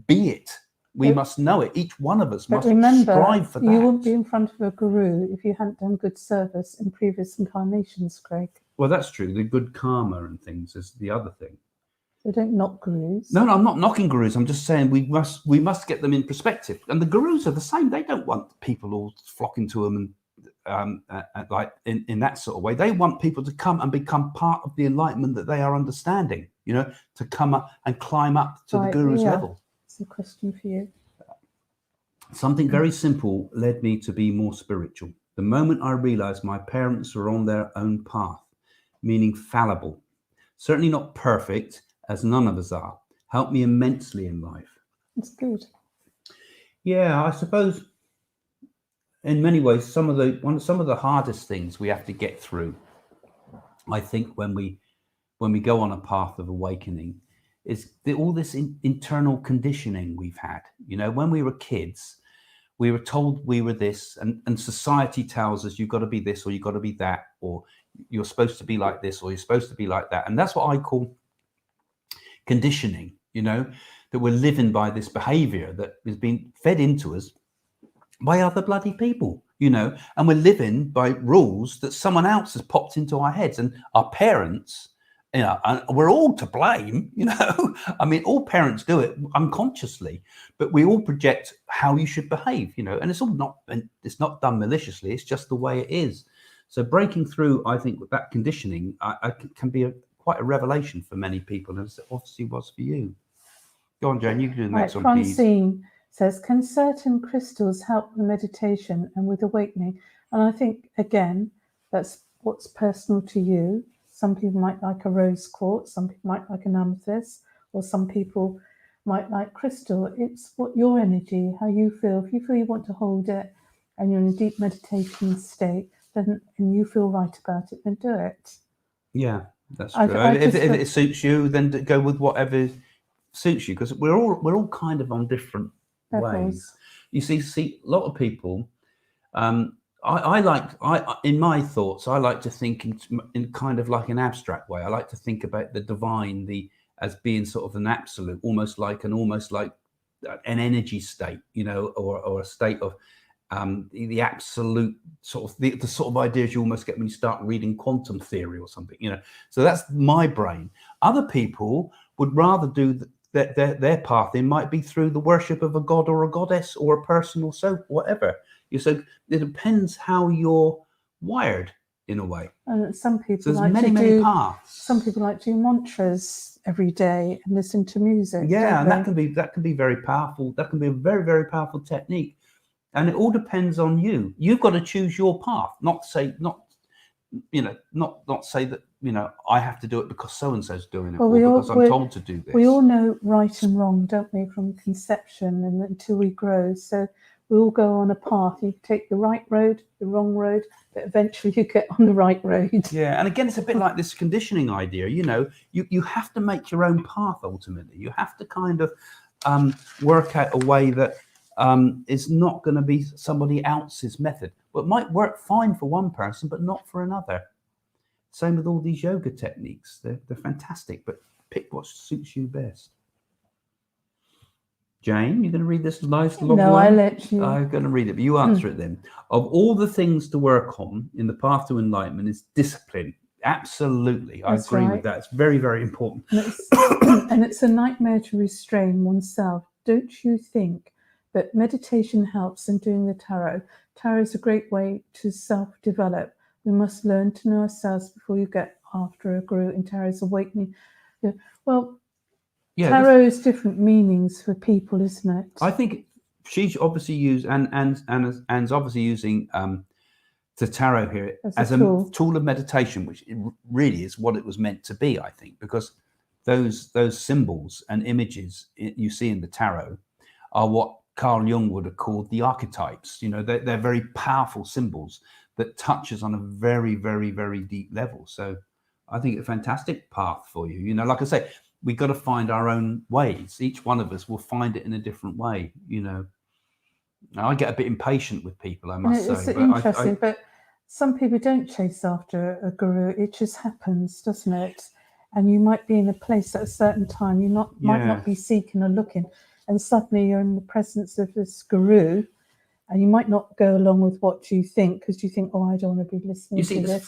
be it. We must know it. Each one of us must strive for that. You wouldn't be in front of a guru if you hadn't done good service in previous incarnations, Craig. Well, that's true. The good karma and things is the other thing. So don't knock gurus. No, I'm not knocking gurus. I'm just saying we must get them in perspective. And the gurus are the same. They don't want people all flocking to them and like in that sort of way. They want people to come and become part of the enlightenment that they are understanding. You know, to come up and climb up to the guru's level. It's a question for you. Something very simple led me to be more spiritual. The moment I realized my parents were on their own path, meaning fallible, certainly not perfect, as none of us are, helped me immensely in life. That's good. Yeah, I suppose in many ways, some of the hardest things we have to get through, I think, when we go on a path of awakening, is all this internal conditioning we've had. You know, when we were kids, we were told we were this, and society tells us you've got to be this or you've got to be that, or you're supposed to be like this or you're supposed to be like that. And that's what I call conditioning, you know, that we're living by this behavior that is being fed into us by other bloody people, you know, and we're living by rules that someone else has popped into our heads, and our parents, you know, and we're all to blame, you know. I mean, all parents do it unconsciously, but we all project how you should behave, you know, and it's not done maliciously. It's just the way it is. So breaking through, I think, with that conditioning, can be quite a revelation for many people, and it obviously was for you. Go on, Jane, you can do the next one, please. Francine says, can certain crystals help with meditation and with awakening? And I think, again, that's what's personal to you. Some people might like a rose quartz, some people might like an amethyst, or some people might like crystal. It's what your energy, how you feel. If you feel you want to hold it and you're in a deep meditation state, then and you feel right about it, then do it. Yeah, that's true. If it suits you, then go with whatever suits you, because we're all kind of on different ways. You see, a lot of people. In my thoughts, I like to think in kind of like an abstract way. I like to think about the divine, as being sort of an absolute, almost like an energy state, you know, or a state of the absolute sort of the sort of ideas you almost get when you start reading quantum theory or something, you know. So that's my brain. Other people would rather do their path. It might be through the worship of a god or a goddess or a person or so, whatever. So it depends how you're wired in a way. And some people so there's many paths. Some people like to do mantras every day and listen to music. Yeah, and that can be very powerful. That can be a very, very powerful technique. And it all depends on you. You've got to choose your path, not say that, you know, I have to do it because so and so's doing it, or because I'm told to do this. We all know right and wrong, don't we, from conception and until we grow. So we all go on a path. You take the right road, the wrong road, but eventually you get on the right road. Yeah, and again, it's a bit like this conditioning idea. You know, you have to make your own path ultimately. You have to kind of work out a way that is not going to be somebody else's method. Well, it might work fine for one person, but not for another. Same with all these yoga techniques. They're fantastic, but pick what suits you best. Jane, you're going to read this nice long one? No, I let you. I'm going to read it, but you answer it then. Of all the things to work on in the path to enlightenment is discipline. Absolutely. I agree with that. It's very, very important. And it's a nightmare to restrain oneself. Don't you think that meditation helps in doing the tarot? Tarot is a great way to self-develop. We must learn to know ourselves before you get after a guru. In tarot's awakening. Well, tarot is different meanings for people, isn't it? I think she's obviously used and obviously using the tarot here as a tool of meditation, which it really is what it was meant to be, I think, because those symbols and images you see in the tarot are what Carl Jung would have called the archetypes. You know, they're very powerful symbols that touches on a very, very, very deep level. So I think it's a fantastic path for you. You know, like I say, we've got to find our own ways. Each one of us will find it in a different way, you know. Now, I get a bit impatient with people, I must It's say. But interesting, but some people don't chase after a guru. It just happens, doesn't it? And you might be in a place at a certain time. You might not be seeking or looking, and suddenly you're in the presence of this guru, and you might not go along with what you think because you think, "Oh, I don't want to be listening to this."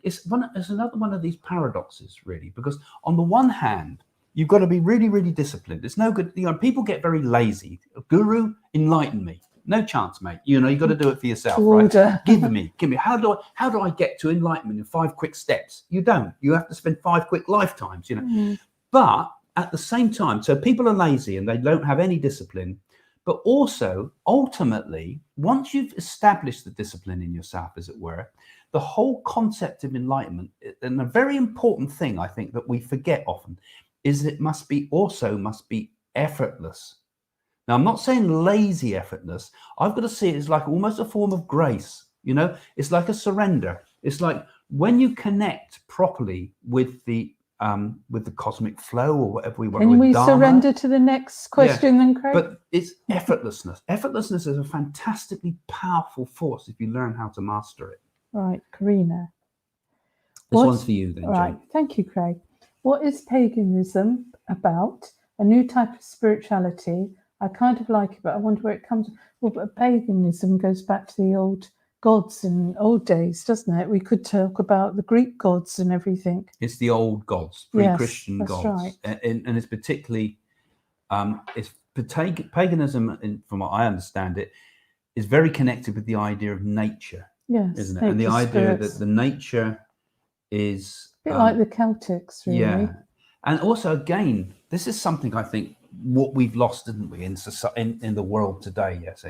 It's another one of these paradoxes, really, because on the one hand, you've got to be really, really disciplined. It's no good. You know, people get very lazy. Guru, enlighten me. No chance, mate. You know, you've got to do it for yourself, right? Give me. How do I get to enlightenment in 5 quick steps? You don't. You have to spend 5 quick lifetimes, you know. But at the same time, so people are lazy and they don't have any discipline. But also, ultimately, once you've established the discipline in yourself, as it were, the whole concept of enlightenment, and a very important thing I think that we forget often, is it must be effortless. Now, I'm not saying lazy effortless. I've got to see it as like almost a form of grace. You know, it's like a surrender. It's like when you connect properly with the cosmic flow or whatever we want. Can we surrender to the next question then, Craig? But it's effortlessness. Effortlessness is a fantastically powerful force if you learn how to master it. Right, Karina. This one's for you then, right, Jane. Thank you, Craig. What is paganism about? A new type of spirituality. I kind of like it, but I wonder where it comes. Well, but paganism goes back to the old gods in old days, doesn't it? We could talk about the Greek gods and everything. It's the old gods, pre-Christian gods, right. And it's particularly, paganism, from what I understand it, is very connected with the idea of nature, isn't it? And the idea that the nature is a bit like the Celtics, really. Yeah, and also again, this is something I think what we've lost, didn't we, in the world today? Yes,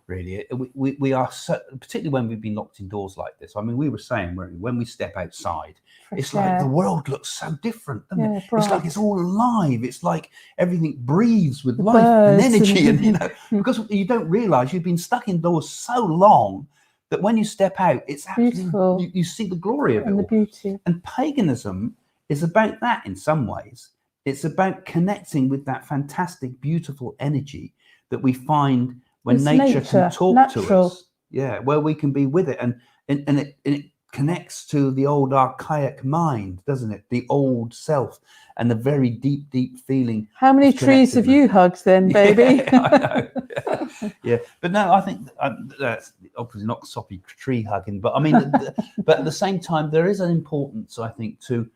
really, we are so, particularly when we've been locked indoors like this. I mean, we were saying when we step outside, it's like the world looks so different, doesn't it? It's like it's all alive. It's like everything breathes with life and energy, and you know, because you don't realise you've been stuck indoors so long that when you step out, it's beautiful. You see the glory of it and all. The beauty. And paganism is about that in some ways. It's about connecting with that fantastic, beautiful energy that we find when nature can talk to us. Yeah, where we can be with it. And it connects to the old archaic mind, doesn't it? The old self and the very deep, deep feeling. How many trees have you hugged then, baby? Yeah, I know. Yeah. But no, I think that's obviously not soppy tree hugging, but I mean, but at the same time, there is an importance, I think, to,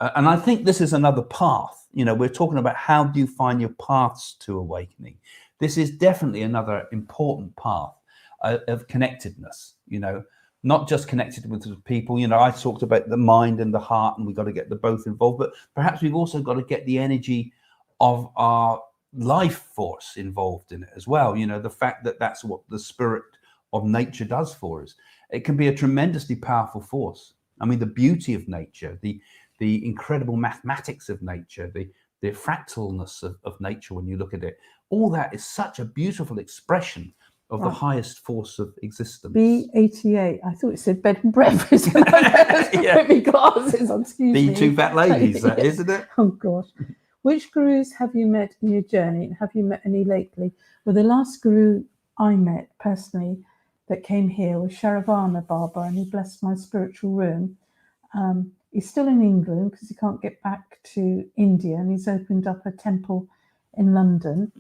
and I think this is another path. You know, we're talking about how do you find your paths to awakening. This is definitely another important path of connectedness, you know, not just connected with people. You know, I talked about the mind and the heart, and we've got to get the both involved, but perhaps we've also got to get the energy of our life force involved in it as well. You know, the fact that that's what the spirit of nature does for us. It can be a tremendously powerful force. I mean, the beauty of nature, the incredible mathematics of nature, the fractalness of nature when you look at it, all that is such a beautiful expression of the highest force of existence. B88. I thought it said bed and breakfast. Yeah. My glasses on, excuse me. Two fat ladies, that isn't it? Oh gosh. Which gurus have you met in your journey? Have you met any lately? Well, the last guru I met personally that came here was Sharavana Baba, and he blessed my spiritual room. He's still in England because he can't get back to India, and he's opened up a temple in London.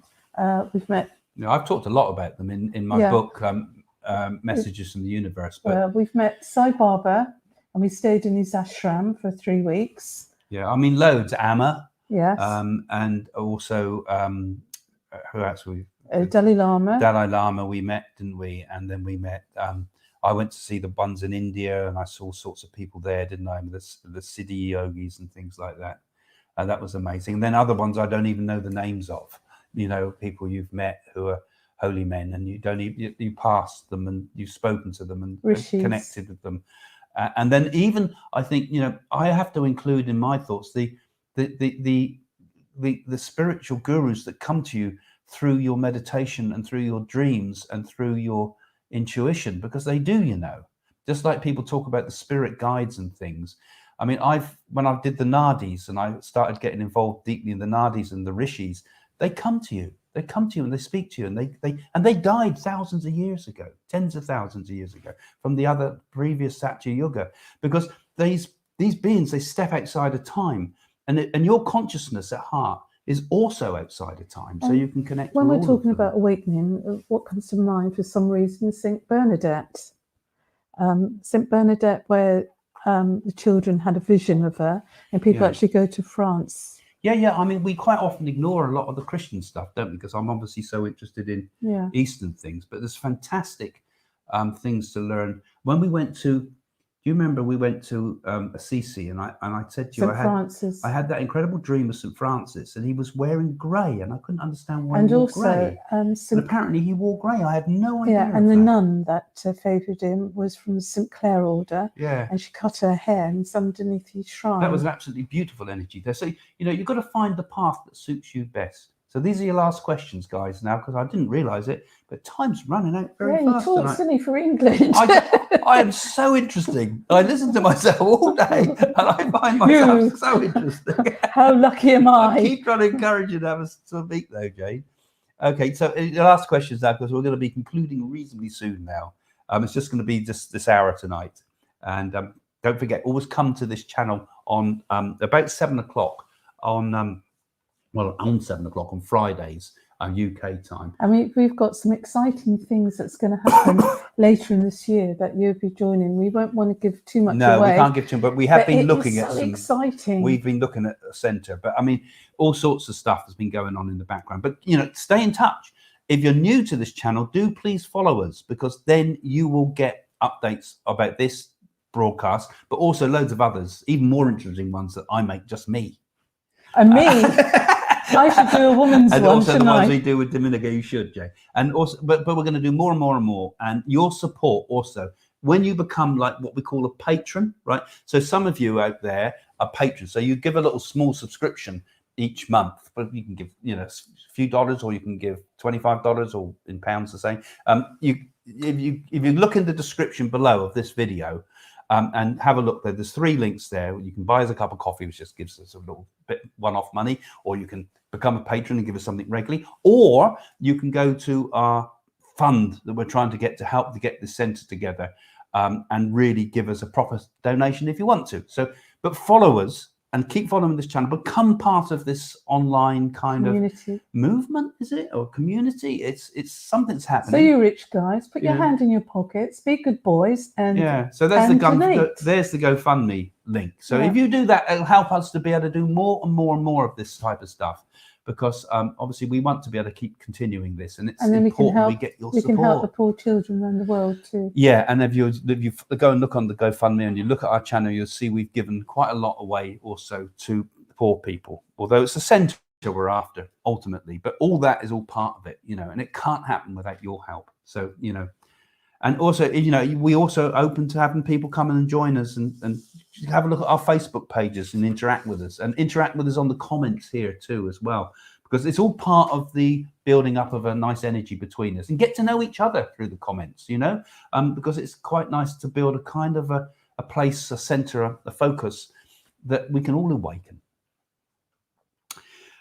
We've met. No, I've talked a lot about them in my book, Messages from the Universe. But we've met Sai Baba, and we stayed in his ashram for 3 weeks. Yeah, I mean, loads. Amma. Yes. And also, who else we? Dalai Lama. Dalai Lama we met, didn't we? And then we met. I went to see the ones in India, and I saw all sorts of people there, didn't I? The Siddhi yogis and things like that. That was amazing. And then other ones I don't even know the names of. You know, people you've met who are holy men, and you don't even, you passed them and you've spoken to them and connected with them. And then even I think, you know, I have to include in my thoughts the spiritual gurus that come to you through your meditation and through your dreams and through your intuition, because they do, you know, just like people talk about the spirit guides and things. I mean, when I did the nadis and I started getting involved deeply in the nadis and the rishis, they come to you. They come to you and they speak to you, and they died thousands of years ago, tens of thousands of years ago, from the other previous Satya Yuga, because these beings, they step outside of time, and your consciousness at heart is also outside of time, so you can connect. When with we're all talking of them. about awakening, what comes to mind for some reason is Saint Bernadette. Saint Bernadette, where the children had a vision of her, and people actually go to France. Yeah. I mean, we quite often ignore a lot of the Christian stuff, don't we? Because I'm obviously so interested in Eastern things. But there's fantastic things to learn. When we went to, do you remember we went to Assisi, and I said to you, I had that incredible dream of St. Francis, and he was wearing grey, and I couldn't understand why he wore grey. And apparently he wore grey. I had no idea. Yeah, and the nun that favoured him was from the St. Clair order. Yeah. And she cut her hair, and it's underneath his shrine. That was an absolutely beautiful energy there. So, you know, you've got to find the path that suits you best. So these are your last questions, guys, now, because I didn't realise it, but time's running out very fast. You talk silly for England. I am so interesting. I listen to myself all day, and I find myself so interesting. How lucky am I? I keep trying to encourage you to have a speak, though, Jane. Okay, so the last questions now, because we're going to be concluding reasonably soon now. It's just going to be just this hour tonight. And don't forget, always come to this channel on about 7 o'clock on 7 o'clock on Fridays, UK time. I mean, we've got some exciting things that's going to happen later in this year that you'll be joining. We won't want to give too much away. No, we can't give too much, but we have been looking at some exciting. We've been looking at a centre, but I mean, all sorts of stuff has been going on in the background. But, you know, stay in touch. If you're new to this channel, do please follow us, because then you will get updates about this broadcast, but also loads of others, even more interesting ones that I make, just me. And me. I should do a woman's and one, also the ones we do with Dominica, you should, Jay. And also, but we're going to do more and more and more. And your support also, when you become like what we call a patron, right? So some of you out there are patrons. So you give a little small subscription each month, but you can give, you know, a few dollars, or you can give $25, or in pounds the same. If you look in the description below of this video, and have a look there. There's 3 links there. You can buy us a cup of coffee, which just gives us a little bit one-off money, or you can become a patron and give us something regularly, or you can go to our fund that we're trying to get to help to get this centre together, and really give us a proper donation if you want to. So, but follow us and keep following this channel. Become part of this online kind of movement, is it, or community? It's something that's happening. So you rich guys, put your hand in your pockets, be good boys, and so there's there's the GoFundMe link. So if you do that, it'll help us to be able to do more and more and more of this type of stuff, because obviously we want to be able to keep continuing this, and it's important we get your support. We can help the poor children around the world too. Yeah, and if you go and look on the GoFundMe and you look at our channel, you'll see we've given quite a lot away also to poor people, although it's a centre we're after ultimately, but all that is all part of it, you know, and it can't happen without your help. So, you know, and also, you know, we also open to having people come and join us and have a look at our Facebook pages and interact with us on the comments here too as well, because it's all part of the building up of a nice energy between us, and get to know each other through the comments, you know, because it's quite nice to build a kind of a place, a center, a focus that we can all awaken.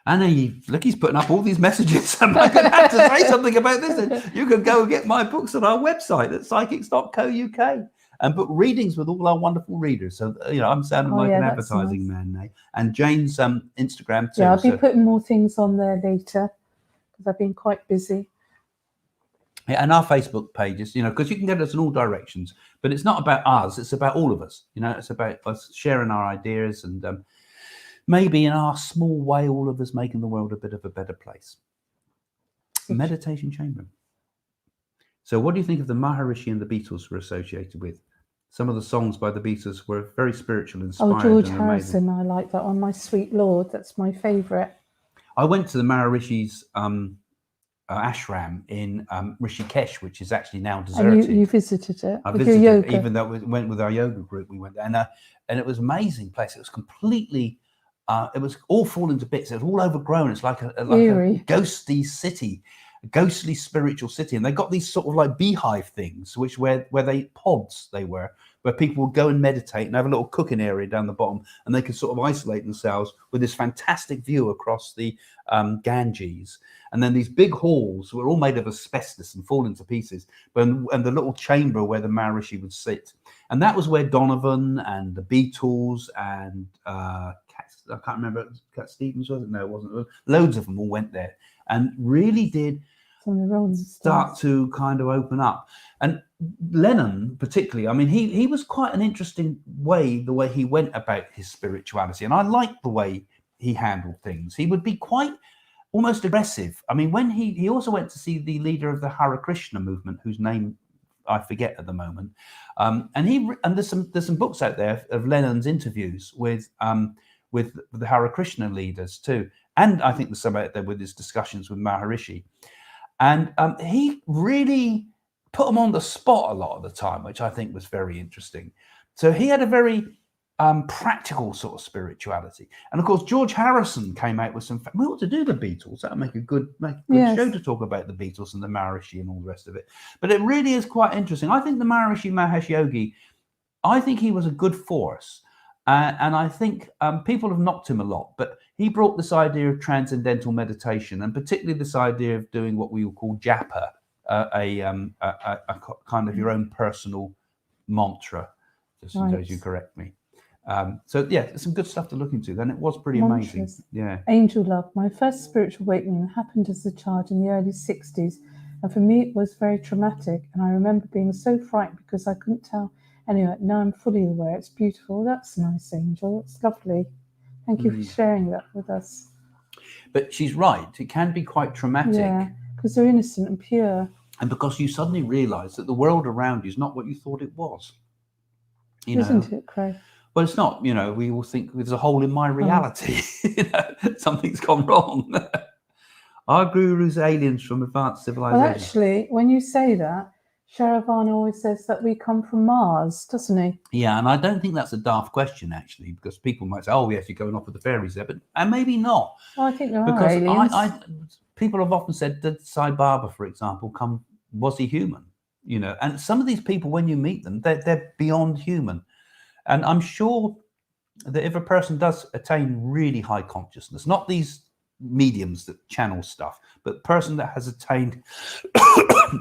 And look, he's putting up all these messages. I'm going to have to say something about this. And you can go and get my books on our website at psychics.co.uk and book readings with all our wonderful readers. So, you know, I'm sounding like an advertising man now. And Jane's Instagram too. Yeah, I'll be putting more things on there later, because I've been quite busy. Yeah, and our Facebook pages, you know, because you can get us in all directions. But it's not about us. It's about all of us. You know, it's about us sharing our ideas, and maybe in our small way, all of us making the world a bit of a better place. Meditation chamber. So what do you think of the Maharishi and the Beatles were associated with? Some of the songs by the Beatles were very spiritual, inspired. Oh, George Harrison, I like that one. My Sweet Lord, that's my favourite. I went to the Maharishi's ashram in Rishikesh, which is actually now deserted. And you visited it? I visited it, even though we went with our yoga group. We went there, and it was an amazing place. It was completely... it was all fallen to bits. It was all overgrown. It's like a ghosty city, ghostly spiritual city, and they got these sort of like beehive things, which where they pods they were, where people would go and meditate and have a little cooking area down the bottom, and they could sort of isolate themselves with this fantastic view across the Ganges. And then these big halls were all made of asbestos and fall into pieces, and the little chamber where the Maharishi would sit. And that was where Donovan and the Beatles and I can't remember, Cat Stevens, was it? No, it wasn't. Loads of them all went there and really did start to kind of open up. And Lennon particularly, I mean, he was quite an interesting the way he went about his spirituality. And I liked the way he handled things. He would be quite almost aggressive. I mean, when he also went to see the leader of the Hare Krishna movement, whose name I forget at the moment. And there's some books out there of Lennon's interviews with the Hare Krishna leaders too. And I think there's some out there with his discussions with Maharishi. And he really put them on the spot a lot of the time, which I think was very interesting. So he had a very practical sort of spirituality. And of course, George Harrison came out with some, we ought to do the Beatles. That'll make a good Yes. show to talk about the Beatles and the Maharishi and all the rest of it. But it really is quite interesting. I think the Maharishi Mahesh Yogi, I think he was a good force. And I think people have knocked him a lot, but he brought this idea of transcendental meditation, and particularly this idea of doing what we would call japa, a kind of your own personal mantra, just in case you correct me. So yeah, there's some good stuff to look into. Then it was pretty amazing. Yeah. Angel Love. My first spiritual awakening happened as a child in the early 60s, and for me it was very traumatic. And I remember being so frightened because I couldn't tell. Anyway, now I'm fully aware. It's beautiful. That's nice, Angel. That's lovely. Thank you for sharing that with us. But she's right. It can be quite traumatic. Yeah, because they're innocent and pure. And because you suddenly realise that the world around you is not what you thought it was. Isn't it, Craig? Well, it's not. We all think there's a hole in my reality. Something's gone wrong. Our gurus, aliens from advanced civilization. Well, actually, when you say that, Sharavan always says that we come from Mars, doesn't he? Yeah, and I don't think that's a daft question, actually, because people might say, oh, yes, you're going off with the fairies there, and maybe not. Well, I think there are aliens. People have often said that Sai Baba, for example, was he human? And some of these people, when you meet them, they're beyond human. And I'm sure that if a person does attain really high consciousness, not these mediums that channel stuff, but a person that has attained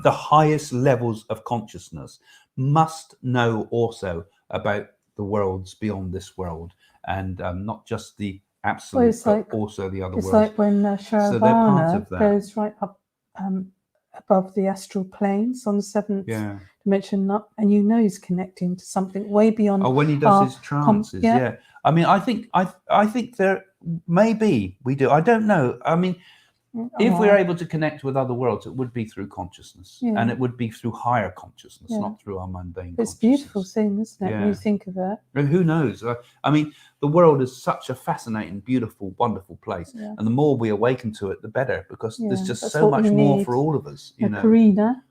the highest levels of consciousness must know also about the worlds beyond this world, and not just the absolute, but also the other worlds. It's like when Sharavana goes right up above the astral planes on the seventh dimension, and he's connecting to something way beyond. Oh, when he does his trances, yeah. I mean, I think there maybe we do. I don't know. I mean, if we're able to connect with other worlds, it would be through consciousness, and it would be through higher consciousness, not through our mundane. It's a beautiful thing, isn't it? When you think of it. And who knows? I mean, the world is such a fascinating, beautiful, wonderful place, and the more we awaken to it, the better, because there's just so much more for all of us. Karina,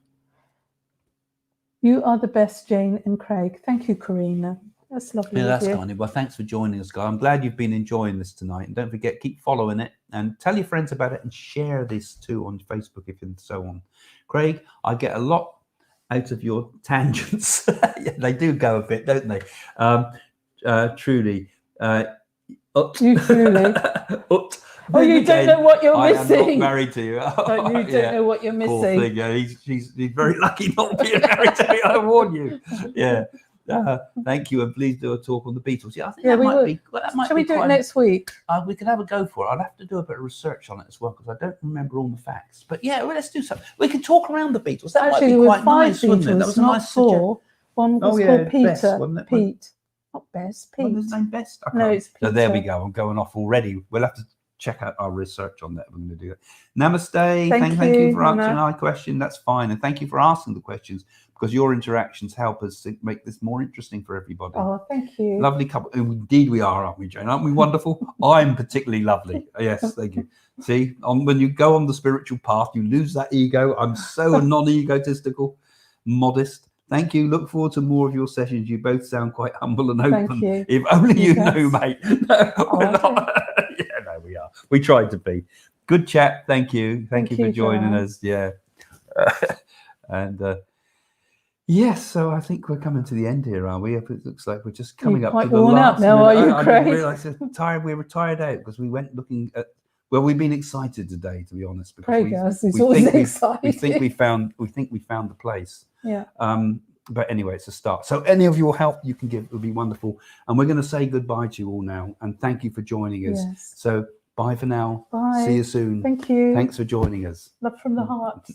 you are the best, Jane and Craig. Thank you, Karina. That's lovely. Yeah, that's kind of. Well, thanks for joining us, guys. I'm glad you've been enjoying this tonight. And don't forget, keep following it and tell your friends about it, and share this too on Facebook and so on. Craig, I get a lot out of your tangents. They do go a bit, don't they? Truly. You truly. You don't know what you're missing. I am not married to you. You don't know what you're missing. Poor thing, yeah, he's very lucky not being married to me. I warn you. Yeah. Thank you, and please do a talk on the Beatles. Yeah, I think that might be. Shall we do it next week? We could have a go for it. I'd have to do a bit of research on it as well, because I don't remember all the facts. But yeah, let's do something. We could talk around the Beatles. That might be quite nice, wouldn't it? That was a nice four. One was called Peter. Bess, wasn't it? Pete. Not Bess. Pete. What was his name? Best? No, it's Peter. So there we go. I'm going off already. We'll have to check out our research on that. We're going to do that. Namaste. Thank you for answering our question. That's fine. And thank you for asking the questions, because your interactions help us to make this more interesting for everybody. Oh, thank you. Lovely couple. Indeed we are, aren't we, Jane? Aren't we wonderful? I'm particularly lovely. Yes, thank you. See, when you go on the spiritual path, you lose that ego. I'm so non-egotistical, modest. Thank you. Look forward to more of your sessions. You both sound quite humble and open. Thank you. If only you knew, mate. No, we're not. Yeah, no, we are. We tried to be. Good chat. Thank you. Thank you for you, joining Joanne. us. Yeah. And yes, so I think we're coming to the end here, aren't we? It looks like we're just coming up quite to the worn out last now, minute. are you, I didn't Craig? realise how tired we were tired out because we went looking at. Well, we've been excited today, to be honest, because Craig has. He's always excited. we think we found the place. Yeah. But anyway, it's a start. So any of your help you can give would be wonderful. And we're going to say goodbye to you all now. And thank you for joining us. Yes. So bye for now. Bye. See you soon. Thank you. Thanks for joining us. Love from the heart.